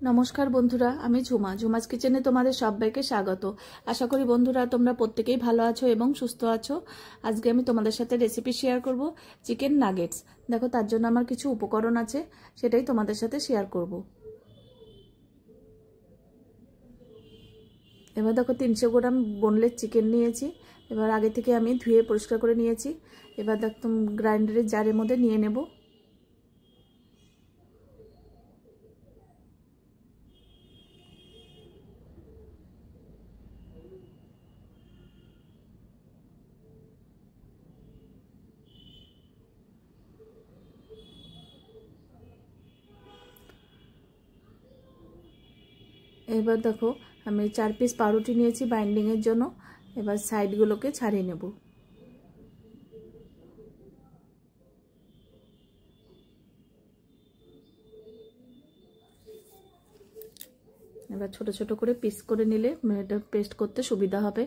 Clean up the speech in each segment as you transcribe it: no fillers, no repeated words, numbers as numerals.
নমস্কার বন্ধুরা, আমি ঝুমা। ঝুমাস কিচেনে তোমাদের সবাইকে স্বাগত। আশা করি বন্ধুরা তোমরা প্রত্যেকেই ভালো আছো এবং সুস্থ আছো। আজকে আমি তোমাদের সাথে রেসিপি শেয়ার করব চিকেন নাগেটস। দেখো, তার জন্য আমার কিছু উপকরণ আছে, সেটাই তোমাদের সাথে শেয়ার করব। এবার দেখো 300 গ্রাম বোনলেস চিকেন নিয়েছি। এবার আগে থেকে আমি ধুয়ে পরিষ্কার করে নিয়েছি। এবার দেখো গ্রাইন্ডারের জারের মধ্যে নিয়ে নেব। এবার দেখো আমি 4 পিস পাউরুটি নিয়েছি বাইন্ডিংয়ের জন্য। এবার সাইডগুলোকে ছাড়িয়ে নেব। এবার ছোট ছোট করে পিস করে নিলে এটা পেস্ট করতে সুবিধা হবে।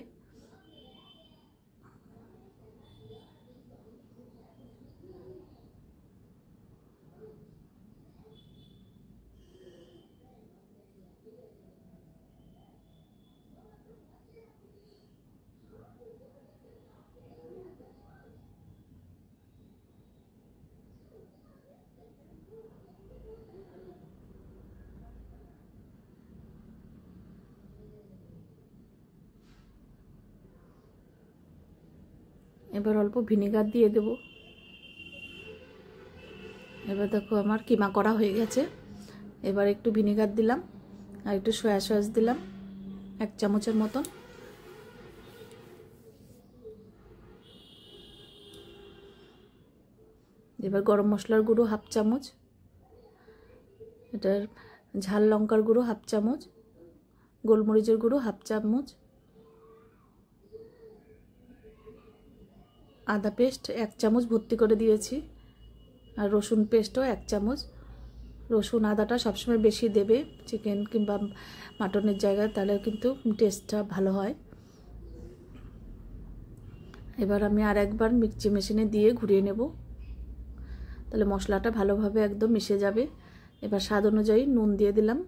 এবার অল্প ভিনেগার দিয়ে দেব। এবার দেখো আমার কিমা করা হয়ে গেছে। এবার একটু ভিনেগার দিলাম আর একটু সয়া সস দিলাম 1 চামচের মতন। এবার গরম মশলার গুঁড়ো 1/2 চামচ, এটার ঝাল লঙ্কার গুঁড়ো 1/2 চামচ, গোলমরিচের গুঁড়ো 1/2 চামচ, আদা পেস্ট 1 চামচ ভর্তি করে দিয়েছি, আর রসুন পেস্টও 1 চামচ। রসুন আদাটা সবসময় বেশি দেবে চিকেন কিংবা মাটনের জায়গায়, তাহলে কিন্তু টেস্টটা ভালো হয়। এবার আমি আর একবার মিক্সি মেশিনে দিয়ে ঘুরিয়ে নেব, তাহলে মশলাটা ভালোভাবে একদম মিশে যাবে। এবার স্বাদ অনুযায়ী নুন দিয়ে দিলাম।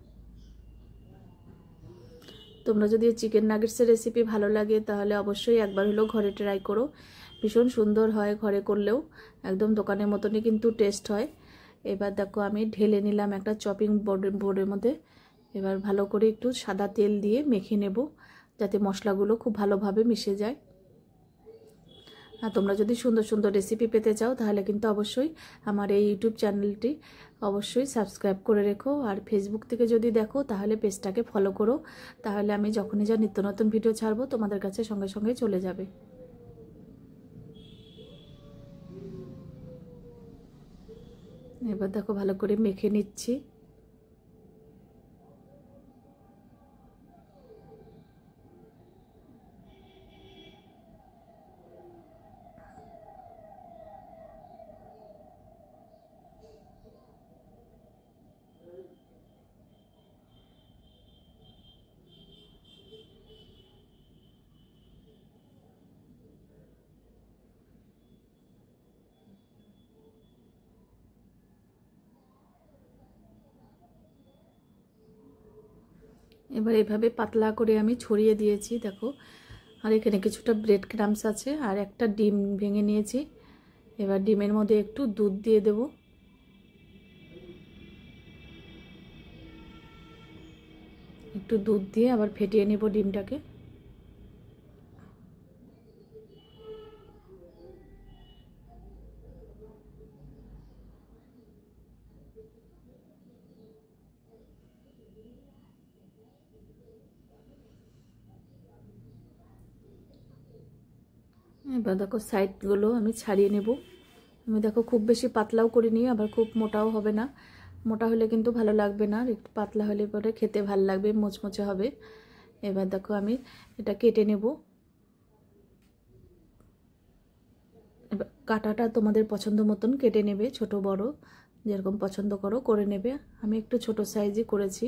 তোমরা যদি চিকেন নাগেটসের রেসিপি ভালো লাগে তাহলে অবশ্যই একবার হলেও ঘরে ট্রাই করো। ভীষণ সুন্দর হয়, ঘরে করলেও একদম দোকানের মতনই কিন্তু টেস্ট হয়। এবার দেখো আমি ঢেলে নিলাম একটা চপিং বোর্ডের মধ্যে। এবার ভালো করে একটু সাদা তেল দিয়ে মেখে নেব, যাতে মশলাগুলো খুব ভালোভাবে মিশে যায়। আর তোমরা যদি সুন্দর সুন্দর রেসিপি পেতে চাও তাহলে কিন্তু অবশ্যই আমার এই ইউটিউব চ্যানেলটি অবশ্যই সাবস্ক্রাইব করে রেখো। আর ফেসবুক থেকে যদি দেখো তাহলে পেজটাকে ফলো করো, তাহলে আমি যখনই যা নিত্য নতুন ভিডিও ছাড়বো তোমাদের কাছে সঙ্গে সঙ্গে চলে যাবে। এবার দেখো ভালো করে মেখে নিচ্ছি। এবার এভাবে পাতলা করে আমি ছড়িয়ে দিয়েছি দেখো। আর এখানে কিছুটা ব্রেড ক্রাম্বস আছে, আর একটা ডিম ভেঙে নিয়েছি। এবার ডিমের মধ্যে একটু দুধ দিয়ে দেব। একটু দুধ দিয়ে আবার ফেটিয়ে নেব ডিমটাকে। এবার দেখো সাইডগুলো আমি ছাড়িয়ে নেব। আমি দেখো খুব বেশি পাতলাও করিনি, আবার খুব মোটাও হবে না। মোটা হলে কিন্তু ভালো লাগবে না, একটু পাতলা হলে পরে খেতে ভালো লাগবে, মোচমোচে হবে। এবার দেখো আমি এটা কেটে নেব। এবার কাটাটা তোমাদের পছন্দ মতন কেটে নেবে, ছোট বড় যেরকম পছন্দ করো করে নেবে। আমি একটু ছোট সাইজই করেছি।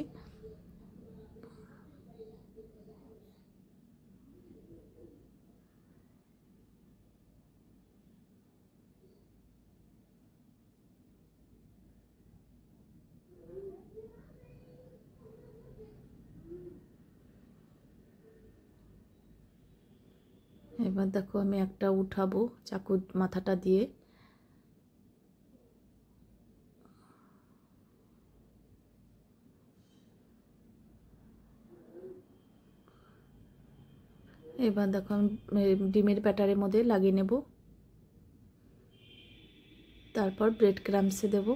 এবার দেখো আমি একটা উঠাবো চাকুর মাথাটা দিয়ে। এবার দেখো আমি ডিমের ব্যাটারের মধ্যে লাগিয়ে নেব, তারপর ব্রেড ক্রাম্বসে দেব।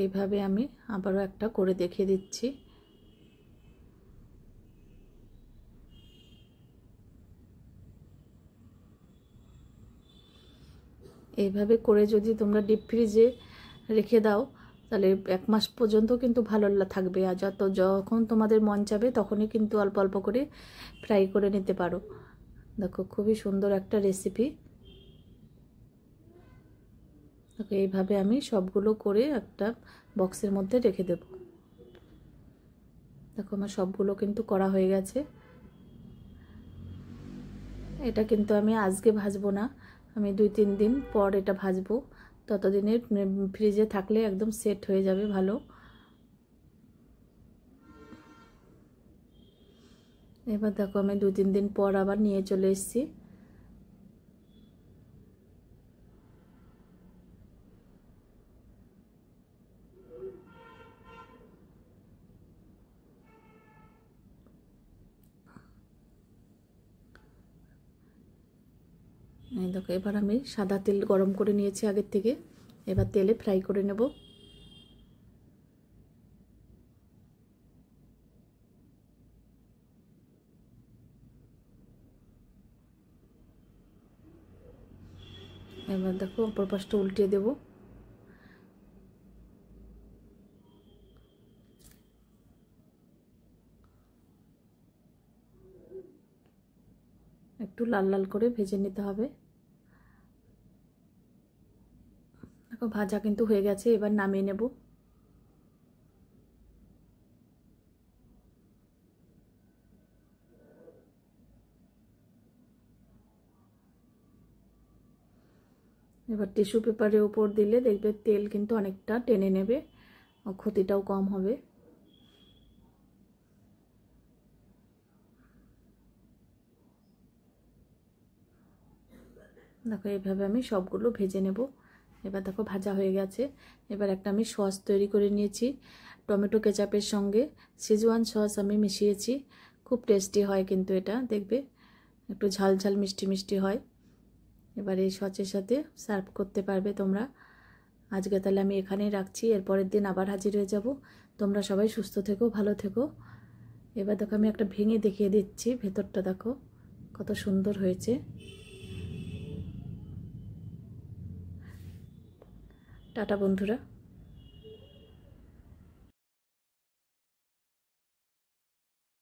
এইভাবে আমি আবারও একটা করে দেখিয়ে দিচ্ছি। এইভাবে করে যদি তোমরা ডিপ ফ্রিজে রেখে দাও তাহলে 1 মাস পর্যন্ত কিন্তু ভালো থাকবে। আর যখন তোমাদের মন চাবে তখনই কিন্তু অল্প অল্প করে ফ্রাই করে নিতে পারো। দেখো খুবই সুন্দর একটা রেসিপি। দেখো এইভাবে আমি সবগুলো করে একটা বক্সের মধ্যে রেখে দেব। দেখো আমার সবগুলো কিন্তু করা হয়ে গেছে। এটা কিন্তু আমি আজকে ভাজবো না, আমি 2-3 দিন পর এটা ভাজবো। ততদিনে ফ্রিজে থাকলে একদম সেট হয়ে যাবে ভালো। এবার দেখো আমি 2-3 দিন পর আবার নিয়ে চলে এসেছি। এই দেখো এবার আমি সাদা তেল গরম করে নিয়েছি আগের থেকে, এবার তেলে ফ্রাই করে নেব। এবার দেখো অপর পাশটা উল্টিয়ে দেব। একটু লাল লাল করে ভেজে নিতে হবে। দেখো ভাজা কিন্তু হয়ে গেছে, এবার নামিয়ে নেব। এবার টিস্যু পেপারের উপর দিলে দেখবে তেল কিন্তু অনেকটা টেনে নেবে, ক্ষতিটাও কম হবে। দেখো এইভাবে আমি সবগুলো ভেজে নেব। এবার দেখো ভাজা হয়ে গেছে। এবার একটা আমি সস তৈরি করে নিয়েছি টমেটো কেচাপের সঙ্গে। সিজওয়ান সস আমি মিশিয়েছি, খুব টেস্টি হয় কিন্তু এটা, দেখবে একটু ঝাল ঝাল মিষ্টি মিষ্টি হয়। এবার এই সসের সাথে সার্ভ করতে পারবে তোমরা। আজকে তাহলে আমি এখানেই রাখছি, এরপরের দিন আবার হাজির হয়ে যাব। তোমরা সবাই সুস্থ থেকো, ভালো থেকো। এবার দেখো আমি একটা ভেঙে দেখিয়ে দিচ্ছি, ভেতরটা দেখো কত সুন্দর হয়েছে। টাটা বন্ধুরা।